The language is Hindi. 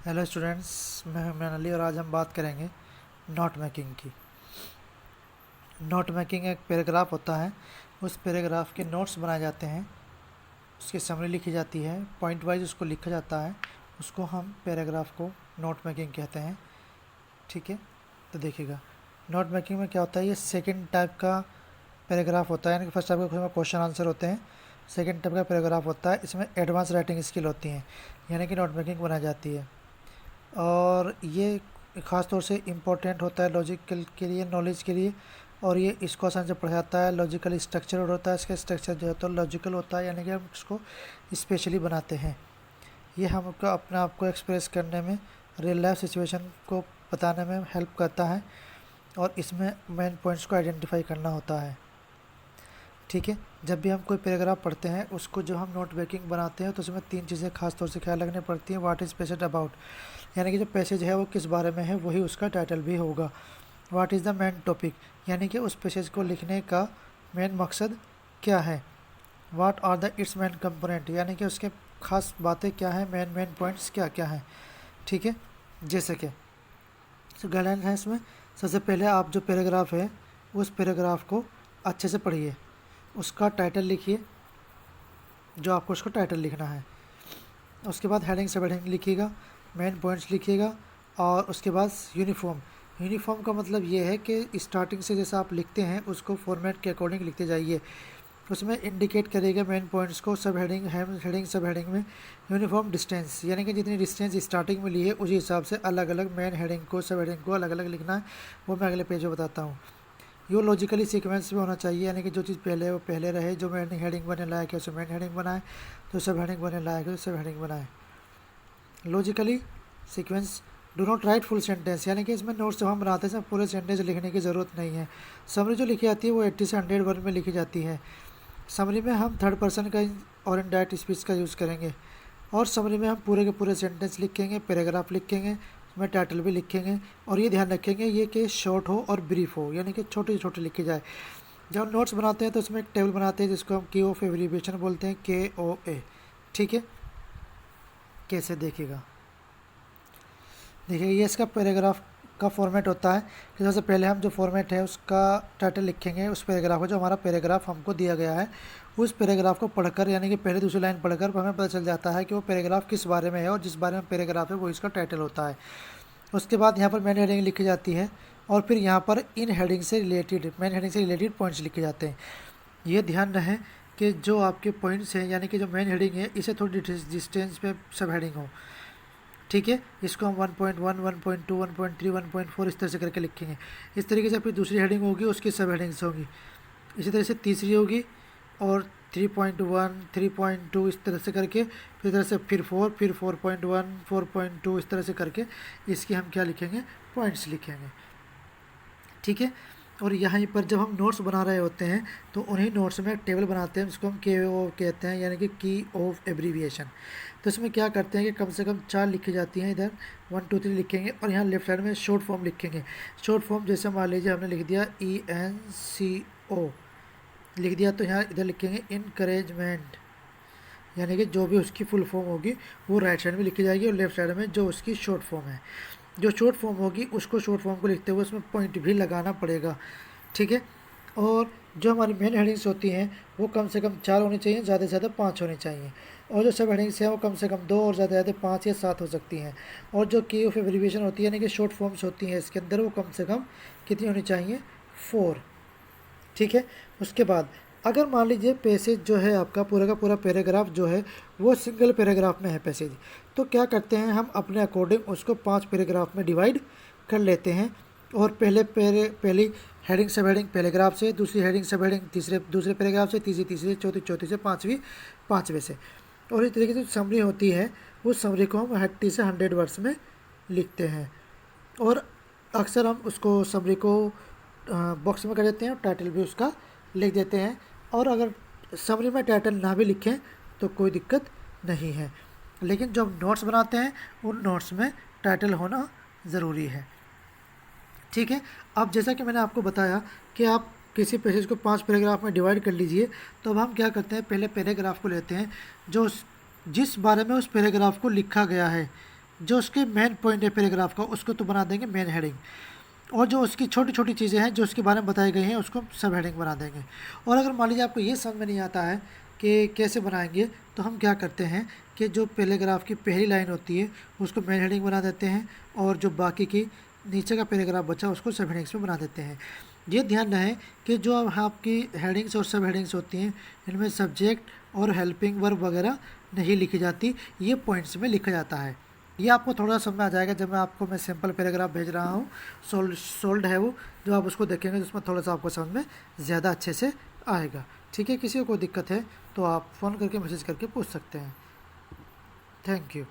हेलो स्टूडेंट्स, मैं हूं अली और आज हम बात करेंगे नोट मेकिंग की। नोट मेकिंग एक पैराग्राफ होता है। उस पैराग्राफ के नोट्स बनाए जाते हैं, उसकी समरी लिखी जाती है, पॉइंट वाइज उसको लिखा जाता है। उसको हम पैराग्राफ को नोट मेकिंग कहते हैं। ठीक है, तो देखिएगा नोट मेकिंग में क्या होता है। ये सेकंड टाइप का पैराग्राफ होता है, यानी कि फर्स्ट टाइप का क्वेश्चन आंसर होते हैं। सेकंड टाइप का पैराग्राफ होता है, इसमें एडवांस राइटिंग स्किल होती हैं, यानी कि नोट मेकिंग बनाई जाती है। और ये ख़ास तौर से इम्पोर्टेंट होता है लॉजिकल के लिए, नॉलेज के लिए। और ये इसको आसान से पढ़ा जाता है। लॉजिकल स्ट्रक्चर होता है, इसका स्ट्रक्चर जो होता है लॉजिकल होता है, यानी कि हम इसको स्पेशली बनाते हैं। ये हमको अपने आप को एक्सप्रेस करने में, रियल लाइफ सिचुएशन को बताने में हेल्प करता है। और इसमें मेन पॉइंट्स को आइडेंटिफाई करना होता है। ठीक है, जब भी हम कोई पैराग्राफ पढ़ते हैं, उसको जब हम नोट मेकिंग बनाते हैं तो उसमें तीन चीज़ें खास तौर से ख्याल रखनी पड़ती हैं। व्हाट इज़ पैसेज अबाउट, यानी कि जो पैसेज है वो किस बारे में है, वही उसका टाइटल भी होगा। What is the main topic, यानी कि उस पैसेज को लिखने का मेन मकसद क्या है। What are the it's main component, यानी कि उसके खास बातें क्या हैं, मेन पॉइंट्स क्या क्या हैं। ठीक है, जैसे कि गाइडलाइन है इसमें। सबसे पहले आप जो पैराग्राफ है उस पैराग्राफ को अच्छे से पढ़िए, उसका टाइटल लिखिए, जो आपको उसको टाइटल लिखना है। उसके बाद हेडिंग सब हेडिंग लिखिएगा, मेन पॉइंट्स लिखिएगा। और उसके बाद यूनिफॉर्म का मतलब ये है कि स्टार्टिंग से जैसा आप लिखते हैं उसको फॉर्मेट के अकॉर्डिंग लिखते जाइए। उसमें इंडिकेट करेगा मेन पॉइंट्स को सब हेडिंग सब हेडिंग में। यूनिफॉर्म डिस्टेंस, यानी कि जितनी डिस्टेंस स्टार्टिंग में ली है उसी हिसाब से अलग अलग मेन हेडिंग को, सब हेडिंग को अलग अलग लिखना है। वो मैं अगले पेज में बताता हूँ। यो लॉजिकली सीक्वेंस में होना चाहिए, यानी कि जो चीज़ पहले है वो पहले रहे। जो मेन हेडिंग बने लायक है उसे मेन हेडिंग बनाए, जो सब हेडिंग बने लायक है उसे सब हेडिंग बनाए। Logically sequence. Do not right full sentence, यानी कि इसमें नोट्स जब हम बनाते हैं पूरे सेंटेंस लिखने की ज़रूरत नहीं है। समरी जो लिखी जाती है वो 80 से 100 वर्ड में लिखी जाती है। समरी में हम थर्ड पर्सन का और इनडायरेक्ट स्पीच का यूज़ करेंगे। और समरी में हम पूरे के पूरे सेंटेंस लिखेंगे, पैराग्राफ लिखेंगे, उसमें टाइटल भी लिखेंगे। और ये ध्यान रखेंगे ये कि शॉर्ट हो और ब्रीफ हो, यानी कि छोटे छोटे लिखे जाए। जब हम नोट्स बनाते हैं तो उसमें एक टेबल बनाते हैं जिसको हम की ऑफ एब्रीविएशन बोलते हैं, KOA। ठीक है, कैसे देखिएगा। देखिए ये इसका पैराग्राफ का फॉर्मेट होता है कि सबसे पहले हम जो फॉर्मेट है उसका टाइटल लिखेंगे उस पैराग्राफ को, जो हमारा पैराग्राफ हमको दिया गया है। उस पैराग्राफ को पढ़कर, यानी कि पहले दूसरी लाइन पढ़कर हमें पता चल जाता है कि वो पैराग्राफ किस बारे में है, और जिस बारे में पैराग्राफ है वो इसका टाइटल होता है। उसके बाद यहाँ पर मेन हेडिंग लिखी जाती है, और फिर यहाँ पर इन हेडिंग से रिलेटेड, मेन हेडिंग से रिलेटेड पॉइंट्स लिखे जाते हैं। ये ध्यान रहे कि जो आपके पॉइंट्स हैं, यानी कि जो मेन हेडिंग है इसे थोड़ी डिस्टेंस पे सब हेडिंग हो। ठीक है, इसको हम 1.1, 1.2, 1.3, 1.4 इस तरह से करके लिखेंगे। इस तरीके से फिर दूसरी हेडिंग होगी, उसकी सब हेडिंग्स होंगी। इसी तरह से तीसरी होगी, और 3.1, 3.2 इस तरह से करके, फिर इधर से फिर 4, फिर 4.1, 4.2 इस तरह से करके इसकी हम क्या लिखेंगे, पॉइंट्स लिखेंगे। ठीक है, और यहाँ पर जब हम नोट्स बना रहे होते हैं तो उन्हीं नोट्स में एक टेबल बनाते हैं जिसको हम KO कहते हैं, यानी कि की ऑफ एब्रीविएशन। तो इसमें क्या करते हैं कि कम से कम 4 लिखी जाती हैं। इधर 1, 2, 3 लिखेंगे, और यहाँ लेफ्ट साइड में शॉर्ट फॉर्म लिखेंगे। शॉर्ट फॉर्म जैसे मान लीजिए हमने लिख दिया ENCO लिख दिया, तो यहाँ इधर लिखेंगे इनकरेजमेंट, यानी कि जो भी उसकी फुल फॉर्म होगी वो राइट साइड में लिखी जाएगी, और लेफ्ट साइड में जो उसकी शॉर्ट फॉर्म है। जो शॉर्ट फॉर्म होगी उसको शॉर्ट फॉर्म को लिखते हुए उसमें पॉइंट भी लगाना पड़ेगा। ठीक है, और जो हमारी मेन हेडिंग्स होती हैं वो कम से कम 4 होनी चाहिए, ज़्यादा से ज़्यादा 5 होनी चाहिए। और जो सब हेडिंग्स हैं वो कम से कम 2 और ज़्यादा से ज़्यादा 5 या 7 हो सकती हैं। और जो की ऑफ एब्रीविएशन होती है, यानी कि शॉर्ट फॉर्म्स होती हैं इसके अंदर, वो कम से कम कितनी होनी चाहिए, 4। ठीक है, उसके बाद अगर मान लीजिए पैसेज जो है आपका पूरा का पूरा पैराग्राफ जो है वो सिंगल पैराग्राफ में है पैसेज, तो क्या करते हैं हम अपने अकॉर्डिंग उसको 5 पैराग्राफ में डिवाइड कर लेते हैं। और पहली हेडिंग सब हेडिंग पैराग्राफ से, दूसरी हेडिंग सब हेडिंग दूसरे पैराग्राफ से, तीसरी चौथी से, पाँचवें से। और इस तरीके से समरी होती है उस समरी को हम 80 से 100 वर्ड्स में लिखते हैं। और अक्सर हम उसको समरी को बॉक्स में कर देते हैं और टाइटल भी उसका लिख देते हैं। और अगर समरी में टाइटल ना भी लिखें तो कोई दिक्कत नहीं है, लेकिन जब नोट्स बनाते हैं उन नोट्स में टाइटल होना ज़रूरी है। ठीक है, अब जैसा कि मैंने आपको बताया कि आप किसी पैसेज को 5 पैराग्राफ में डिवाइड कर लीजिए, तो अब हम क्या करते हैं, पहले पैराग्राफ को लेते हैं जो जिस बारे में उस पैराग्राफ को लिखा गया है जो उसके मेन पॉइंट है पैराग्राफ का उसको तो बना देंगे मेन हेडिंग, और जो उसकी छोटी छोटी चीज़ें हैं जो उसके बारे में बताई गई हैं उसको सब हेडिंग बना देंगे। और अगर मान लीजिए आपको ये समझ में नहीं आता है कि कैसे बनाएंगे, तो हम क्या करते हैं कि जो पैराग्राफ की पहली लाइन होती है उसको मेन हेडिंग बना देते हैं, और जो बाकी की नीचे का पैराग्राफ बचा उसको सब हेडिंग्स में बना देते हैं। ये ध्यान रहे कि जो अब आपकी हेडिंग्स और सब हेडिंग्स होती हैं इनमें सब्जेक्ट और हेल्पिंग वर्ब वगैरह नहीं लिखी जाती, ये पॉइंट्स में लिखा जाता है। ये आपको थोड़ा समझ में आ जाएगा जब मैं सिंपल पैराग्राफ भेज रहा हूँ, सोल्ड है वो, जो आप उसको देखेंगे तो उसमें थोड़ा सा आपको समझ में ज़्यादा अच्छे से आएगा। ठीक है, किसी को कोई दिक्कत है तो आप फ़ोन करके मैसेज करके पूछ सकते हैं। Thank you.